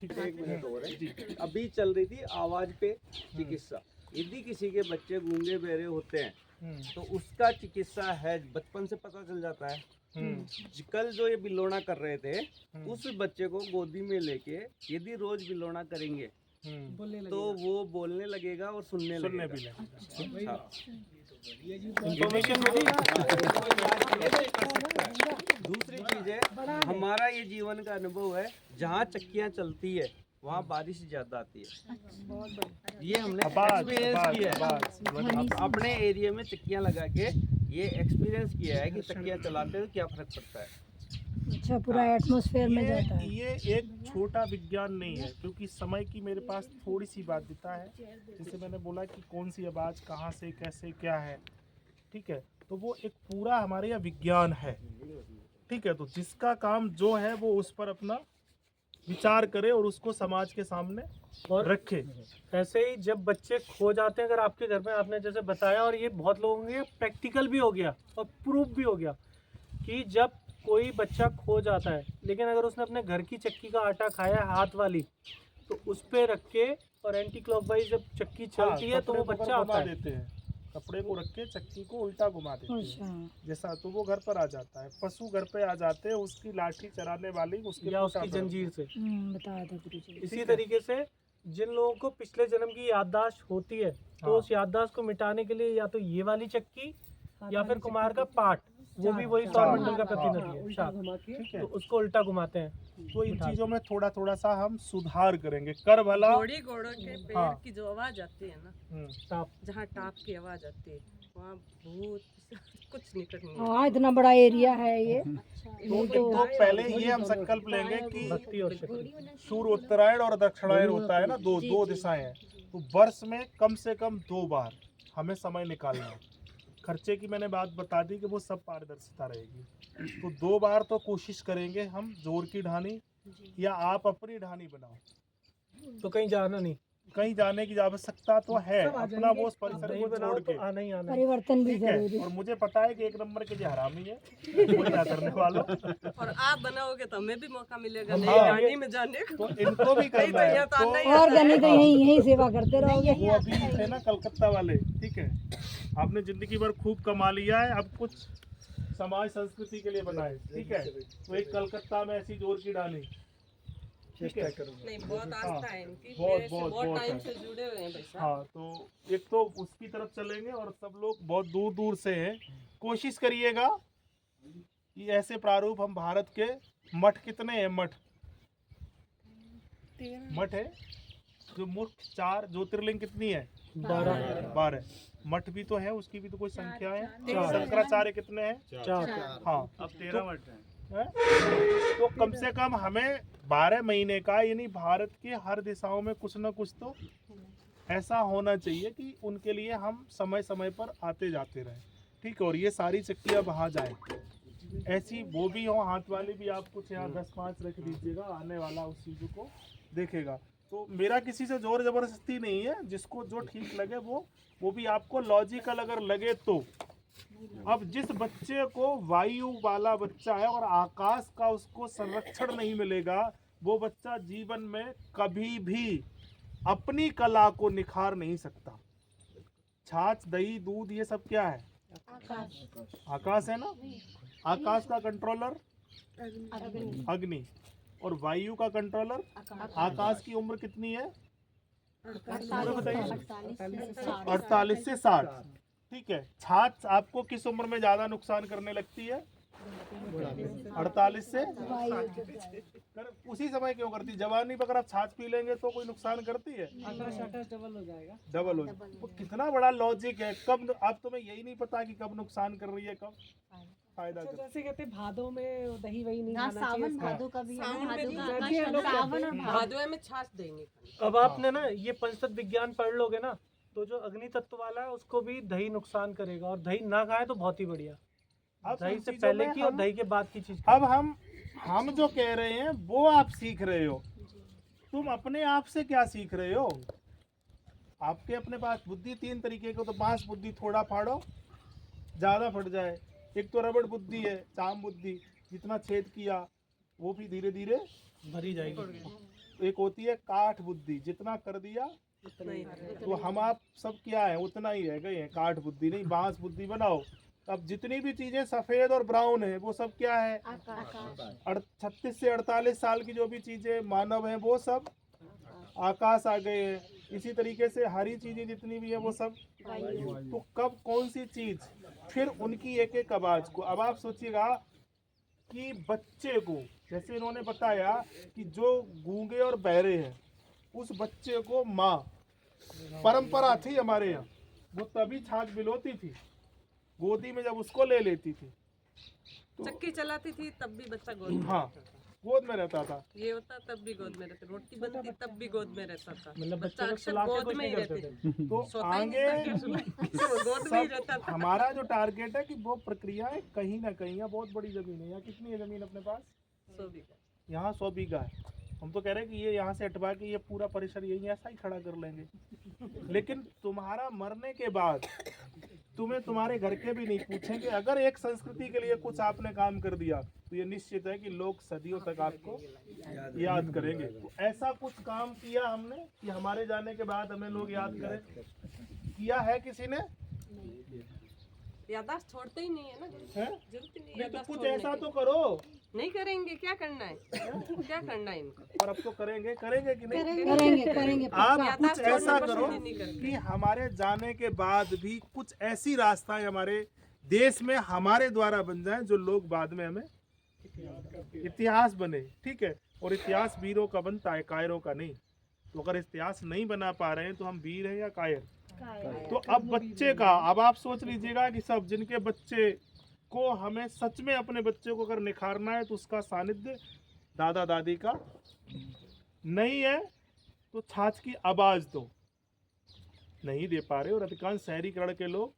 एक मिनट और है। अभी चल रही थी आवाज पे चिकित्सा। यदि किसी के बच्चे गूंगे बहरे होते हैं तो उसका चिकित्सा है, बचपन से पता चल जाता है। कल जो ये बिलोना कर रहे थे, उस बच्चे को गोदी में लेके यदि रोज बिलोना करेंगे तो वो बोलने लगेगा और सुनने लगेगा। अच्छा। दूसरी चीज है, हमारा ये जीवन का अनुभव है, जहाँ चक्कियाँ चलती है वहाँ बारिश ज्यादा आती है। ये हमने एक्सपीरियंस किया है अपने एरिया में। चक्कियाँ लगा के ये एक्सपीरियंस किया है कि चक्कियाँ चलाते हैं तो क्या फर्क पड़ता है। अच्छा, पूरा एटमॉस्फेयर में जाता है। ये एक छोटा विज्ञान नहीं है, क्योंकि समय की मेरे पास थोड़ी सी बाध्यता है। जैसे मैंने बोला कि कौन सी आवाज़ कहाँ से कैसे क्या है, ठीक है, तो वो एक पूरा हमारे यहाँ विज्ञान है। ठीक है, तो जिसका काम जो है वो उस पर अपना विचार करे और उसको समाज के सामने और रखे। ऐसे ही जब बच्चे खो जाते हैं, अगर आपके घर में, आपने जैसे बताया, और ये बहुत लोगों के प्रैक्टिकल भी हो गया और प्रूफ भी हो गया कि जब कोई बच्चा खो जाता है, लेकिन अगर उसने अपने घर की चक्की का आटा खाया है हाथ वाली, तो उस पे रख के और एंटी क्लॉकवाइज जब चक्की चलती है तो वो बच्चा आता है। देते हैं, कपड़े को रख के चक्की को उल्टा घुमा देते हैं जैसा, तो वो घर पर आ जाता है। पशु घर पे आ जाते हैं, उसकी लाठी चराने वाली उसके या उसकी जंजीर से। बताया था गुरुजी। इसी तरीके से जिन लोगों को पिछले जन्म की याददाश्त होती है, तो उस याददाश्त को मिटाने के लिए या तो ये वाली चक्की या फिर कुमार का पाठ, वो भी वही सौरमंडल का प्रतिनिधि है, तो उसको उल्टा घुमाते हैं। तो इन चीजों में थोड़ा थोड़ा सा हम सुधार करेंगे। कर भला घोड़ी घोड़ों के पैर की जो आवाज आती है ना, जहाँ टाप की आवाज आती है, वहाँ भूत कुछ निकट नहीं। हाँ, इतना बड़ा एरिया है ये। तो पहले ये हम संकल्प लेंगे कि भक्ति और शक्ति, सूर्य उत्तरायण और दक्षिणायन होता है ना, दो दिशाएं हैं, तो वर्ष में कम से कम 2 बार हमें समय निकालना है। खर्चे की मैंने बात बता दी कि वो सब पारदर्शिता रहेगी, तो 2 बार तो कोशिश करेंगे हम जोर की ढानी, या आप अपनी ढानी बनाओ। तो कहीं जाना नहीं, कहीं जाने की आवश्यकता तो है, अपना वो परिसर को छोड़ के आना ही आना। परिवर्तन भी ठीक है। जरूरी। और मुझे पता है कि 1 नंबर के जो हरामी है वो क्या करने वालों, और आप बनाओगे तो हमें भी मौका मिलेगा हाँ, नई गाड़ी में जाने का। तो इनको भी करना है। तो आना ही और गनी तो यही सेवा करते रहोगे। वो अभी थे ना कलकत्ता वाले, ठीक है, आपने जिंदगी भर खूब कमा लिया है, अब कुछ समाज संस्कृति के लिए बनाए, ठीक है, तो एक कलकत्ता में ऐसी जोर की डाली, ठीक है। नहीं, बहुत आस्था है इनकी, बहुत टाइम से जुड़े हुए हैं भाई साहब। हाँ, तो एक तो उसकी तरफ चलेंगे, और सब लोग बहुत दूर दूर से हैं। कोशिश करिएगा कि ऐसे प्रारूप हम भारत के मठ कितने हैं, मठ है जो मुख्य 4 ज्योतिर्लिंग कितनी है, 12 मठ भी तो है, उसकी भी तो कोई संख्या है। शंकराचार्य कितने हैं, 4। हाँ, अब 13 मठ हैं। तो कम से कम हमें 12 महीने का, यानी भारत के हर दिशाओं में कुछ ना कुछ तो ऐसा होना चाहिए कि उनके लिए हम समय समय पर आते जाते रहें, ठीक है। और ये सारी चक्कियाँ वहाँ जाए, ऐसी वो भी हो, हाथ वाली भी, आप कुछ यहाँ 10-5 रख दीजिएगा, आने वाला उस चीज़ों को देखेगा। तो मेरा किसी से जोर जबरदस्ती नहीं है, जिसको जो ठीक लगे वो भी आपको लॉजिकल अगर लगे तो। अब जिस बच्चे को वायु वाला बच्चा है और आकाश का उसको संरक्षण नहीं मिलेगा, वो बच्चा जीवन में कभी भी अपनी कला को निखार नहीं सकता। छाछ, दही, दूध, ये सब क्या है, आकाश है ना। आकाश का कंट्रोलर अग्नि, और वायु का कंट्रोलर आकाश की उम्र कितनी है, 48 से 60, ठीक है। छाछ आपको किस उम्र में ज्यादा नुकसान करने लगती है, 48 से उसी समय क्यों करती है, जवानी पर अगर आप छाछ पी लेंगे तो कोई नुकसान करती है, डबल हो जाएगा। वो कितना बड़ा लॉजिक है। कब, अब तुम्हें यही नहीं पता कि कब नुकसान कर रही है, कब फायदा कर। जैसे कहते भादों में दही वही नहीं खाना सावन चाहिए। भादो का भी है, सावन भादो में का सावन और भादवे में छाछ देंगे। अब आपने ना ये पंचतत्व विज्ञान पढ़ लोगे ना, तो जो अग्नि तत्व वाला है उसको भी दही नुकसान करेगा, और दही ना खाए तो बहुत ही बढ़िया। दही से पहले की और दही के बाद की चीज। अब हम जो कह रहे हैं वो आप सीख रहे हो, तुम अपने आप से क्या सीख रहे हो। आपके अपने पास बुद्धि 3 तरीके को, तो बांस बुद्धि, थोड़ा फाड़ो ज्यादा फट जाए। एक तो रबड़ बुद्धि है, चाम बुद्धि, जितना छेद किया वो भी धीरे धीरे भरी जाएगी। एक होती है काठ बुद्धि, जितना कर दिया नहीं तो हम आप सब क्या है उतना ही रह गए हैं, काठ बुद्धि नहीं बांस बुद्धि बनाओ। अब जितनी भी चीजें सफेद और ब्राउन है वो सब क्या है, 36 से 48 साल की जो भी चीजें मानव है वो सब आकाश आ गए हैं। इसी तरीके से हरी चीजें जितनी भी है वो सब, तो कब कौन सी चीज, फिर उनकी एक एक आवाज को। अब आप सोचिएगा कि बच्चे को, जैसे इन्होंने बताया कि जो गूंगे और बहरे हैं उस बच्चे को माँ, परंपरा थी हमारे यहाँ, वो तभी छाछ बिलोती थी, गोदी में जब उसको ले लेती थी तो चक्की चलाती थी तब भी बच्चा गोद में हाँ गोद में रहता था। ये होता तब भी गोद में रहते, रोटी बनती तब भी गोद में रहता था, मतलब बच्चा बच्चे को अक्सर सुला के गोद कुछ में ही नहीं करते रहते थे। तो सोता ही आगे नहीं था, वो गोद में ही रहता सब था। हमारा जो टारगेट है कि वो प्रक्रियाएं कहीं ना कहीं, यहाँ बहुत बड़ी जमीन है, यहाँ कितनी है जमीन अपने पास, 100 बीघा। यहाँ 100 बीघा है। हम तो कह रहे हैं कि ये यहाँ से हटवा के ये पूरा परिसर यही ऐसा ही खड़ा कर लेंगे, लेकिन तुम्हारा मरने के बाद तुम्हें तुम्हारे घर के भी नहीं पूछेंगे। अगर एक संस्कृति के लिए कुछ आपने काम कर दिया तो ये निश्चित है कि लोग सदियों तक आपको याद करेंगे। तो ऐसा कुछ काम किया हमने कि हमारे जाने के बाद हमें लोग याद करें, किया है किसी ने? यादाश्त छोड़ते ही नहीं है ना, है? जरूरत ही नहीं नहीं तो यादाश्त कुछ छोड़ने ऐसा की। तो करो। नहीं करेंगे, क्या करना है, क्या करना है इनको। पर अब तो करेंगे कि नहीं? करेंगे आप पक्का। कुछ ऐसा छोड़ना करो पसंद ही नहीं करते। कि हमारे जाने के बाद भी कुछ ऐसी रास्ताएं हमारे देश में हमारे द्वारा बन जाएं जो लोग बाद में हमें इतिहास बने, ठीक है। और इतिहास वीरों का बनता है, कायरों का नहीं। तो अगर इतिहास नहीं बना पा रहे हैं तो हम वीर हैं या कायर? तो अब बच्चे का, अब आप सोच लीजिएगा कि सब जिनके बच्चे को हमें सच में अपने बच्चे को अगर निखारना है तो उसका सानिध्य दादा दादी का नहीं है, तो छाछ की आवाज तो नहीं दे पा रहे, और अधिकांश शहरीकरण के लोग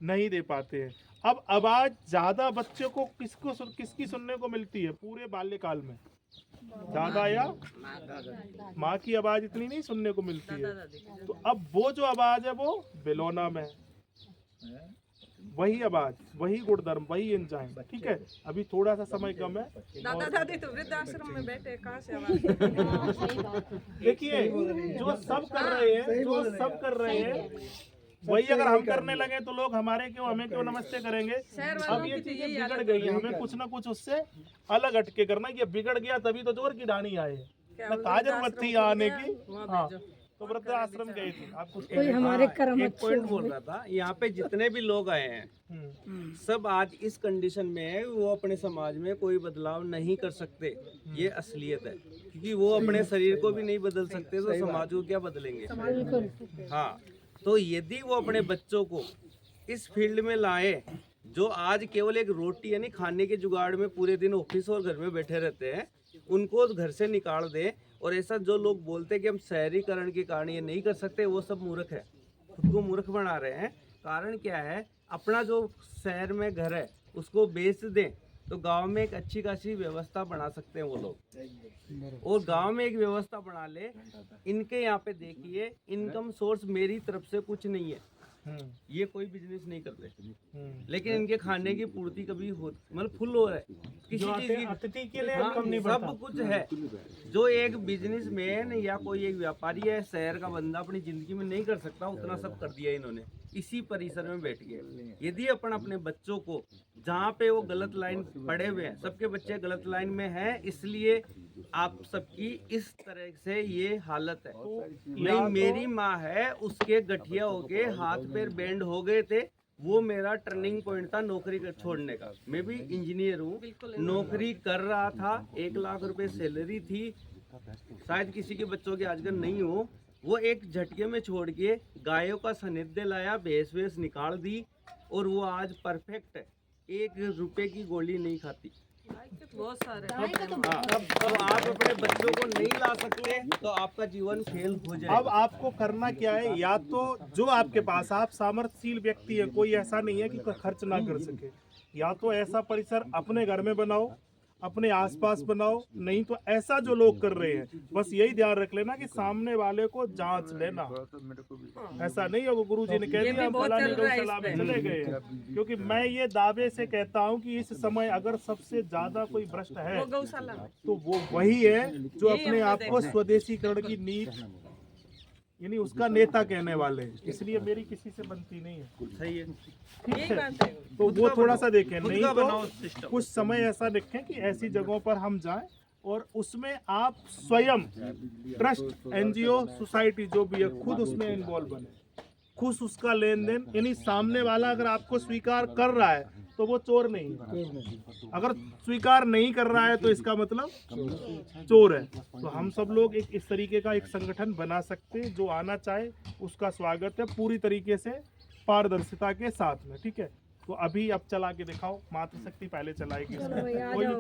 नहीं दे पाते हैं। अब आवाज ज्यादा बच्चे को किसकी सुनने को मिलती है पूरे बाल्यकाल में? दादा या माँ की आवाज इतनी नहीं सुनने को मिलती है। दादी की। तो अब वो जो आवाज है वो बेलोना में है, वही आवाज, वही गुणधर्म, वही एंजाइम, ठीक है। अभी थोड़ा सा समय कम है। दादा दादी तो वृद्धाश्रम में बैठे, कहाँ से आवाज। देखिए जो सब कर रहे हैं वही अगर हम करने लगे तो लोग हमें क्यों नमस्ते करेंगे। शहर वालों अब ये की तो चीजें यही बिगड़ हालत गई है, हमें कुछ ना कुछ उससे अलग हटके करना। ये बिगड़ गया तभी तो जोर की ढाणी आए, क्या ना कहा जरूरत थी आने की। वहाँ हाँ, भेजो। तो वृद्धाश्रम गए थे। आप कुछ कोई हमारे कर्म एक अच्छे पॉइंट हो बोल रहा था, यहाँ पे जितने भी लोग आए हैं सब आज इस कंडीशन में है, वो अपने समाज में कोई बदलाव नहीं कर सकते। ये असलियत है, क्योंकि वो अपने शरीर को भी नहीं बदल सकते तो समाज को क्या बदलेंगे। बिल्कुल। हाँ, तो यदि वो अपने बच्चों को इस फील्ड में लाए, जो आज केवल एक रोटी यानी खाने के जुगाड़ में पूरे दिन ऑफिस और घर में बैठे रहते हैं, उनको घर से निकाल दे। और ऐसा जो लोग बोलते हैं कि हम शहरीकरण के कारण ये नहीं कर सकते, वो सब मूर्ख है, खुद को मूर्ख बना रहे हैं। कारण क्या है, अपना जो शहर में घर है उसको बेच दें तो गांव में एक अच्छी खासी व्यवस्था बना सकते हैं वो लोग। और गांव में एक व्यवस्था बना ले। इनके यहाँ पे देखिए, इनकम सोर्स मेरी तरफ से कुछ नहीं है, ये कोई बिजनेस नहीं करते, लेकिन इनके खाने की पूर्ति कभी हो, मतलब फुल हो रहा है किसी चीज की। अतिथि के लिए हाँ, कम नहीं सब पड़ता। कुछ है। जो एक बिजनेसमैन या कोई एक व्यापारी है, शहर का बंदा अपनी जिंदगी में नहीं कर सकता, उतना सब कर दिया इन्होंने इसी परिसर में बैठ गए। यदि अपन अपने बच्चों को, जहाँ पे वो गलत लाइन पड़े हुए हैं, सबके बच्चे गलत लाइन में हैं, इसलिए आप सबकी इस तरह से ये हालत है। नहीं, मेरी माँ है, उसके गठिया हो गए, हाथ पैर बैंड हो गए थे, वो मेरा टर्निंग पॉइंट था नौकरी छोड़ने का। मैं भी इंजीनियर हूँ, नौकरी कर रहा था, 1 लाख रुपए सैलरी थी, शायद किसी के बच्चों के आजकल नहीं हो। वो एक झटके में छोड़ के गायों का सानिध्य लाया, भैंस वेस निकाल दी, और वो आज परफेक्ट है, 1 रुपए की गोली नहीं खाती। बहुत सारे। हाँ, तो आप अपने बच्चों को नहीं ला सकते तो आपका जीवन फेल हो जाएगा। अब आपको करना क्या है, या तो जो आपके पास, आप सामर्थ्यशील व्यक्ति है, कोई ऐसा नहीं है कि कोई खर्च ना कर सके, या तो ऐसा परिसर अपने घर में बनाओ, अपने आसपास बनाओ, नहीं तो ऐसा जो लोग कर रहे हैं बस यही ध्यान रख लेना कि सामने वाले को जांच लेना। ऐसा नहीं होगा गुरुजी ने कह ये दिया भी हम बहुत फलानी चल रहा है गौशाला में इस पे। चले गए हैं। क्योंकि मैं ये दावे से कहता हूँ कि इस समय अगर सबसे ज्यादा कोई भ्रष्ट है वो गौशाला में तो वो वही है जो यही अपने हमको आप को देखना है। स्वदेशीकरण की नीति यानी उसका नेता कहने वाले हैं। इसलिए मेरी किसी से बनती नहीं है। सही है। ठीक यही है, बात है। तो वो थोड़ा सा देखें, खुद नहीं का बनाओ तो सिस्टम। कुछ समय ऐसा रखें कि ऐसी जगहों पर हम जाएं और उसमें आप स्वयं ट्रस्ट, एनजीओ, सोसाइटी जो भी है खुद उसमें इन्वॉल्व बने, खुद उसका लेन देन, यानी सामने वाला अगर आपको स्वीकार कर रहा है तो वो चोर नहीं है, अगर स्वीकार नहीं कर रहा है तो इसका मतलब चोर है। तो हम सब लोग एक इस तरीके का एक संगठन बना सकते हैं, जो आना चाहे उसका स्वागत है पूरी तरीके से पारदर्शिता के साथ में। ठीक है, तो अभी अब चला के दिखाओ, मातृशक्ति पहले चलाएगी। चलो भैया, आ कोई जाओ।